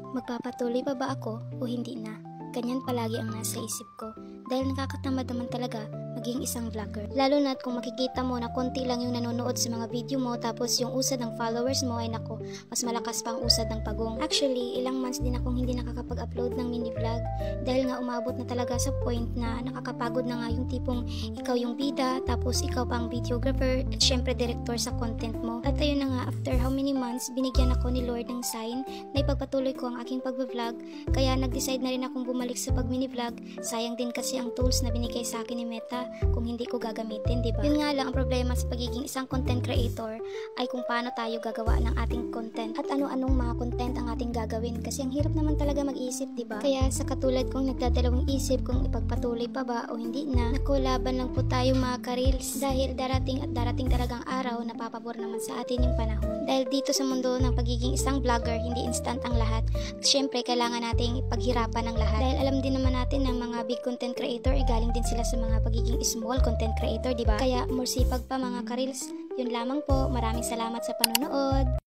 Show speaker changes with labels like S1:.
S1: Magpapatuloy pa ba ako o hindi na? Ganyan palagi ang nasa isip ko dahil nakakatamad naman talaga maging isang vlogger. Lalo na't kung makikita mo na konti lang yung nanonood sa mga video mo tapos yung usad ng followers mo ay nako, mas malakas pa ang usad ng pagong. Actually, ilang months din akong hindi nakakapag-upload ng mini vlog dahil nga umabot na talaga sa point na nakakapagod na nga yung tipong ikaw yung bida tapos ikaw pa ang videographer at syempre director sa content mo. At ayun na nga, after how many months, binigyan ako ni Lord ng sign na ipagpatuloy ko ang aking pag-vlog kaya nag-decide na rin akong bumalik sa pag-mini vlog. Sayang din kasi ang tools na binigay sa akin ni Meta kung hindi ko gagamitin, diba? Yun nga lang ang problema sa pagiging isang content creator ay kung paano tayo gagawa ng ating content at ano-anong mga content ang ating gagawin kasi ang hirap naman talaga mag-isip, diba? Kaya sa katulad kong nagdadalawang isip kung ipagpatuloy pa ba o hindi na, naku, laban lang po tayo mga ka-reels dahil darating at darating talagang araw na papabor naman sa atin yung panahon. Dahil dito sa mundo ng pagiging isang vlogger, hindi instant ang lahat. Siyempre, kailangan nating paghirapan ng lahat. Dahil alam din naman natin na mga big content creator ay galing din sila sa mga pagiging small content creator, diba? Kaya more sipag pa mga ka-reels. Yun lamang po. Maraming salamat sa panonood.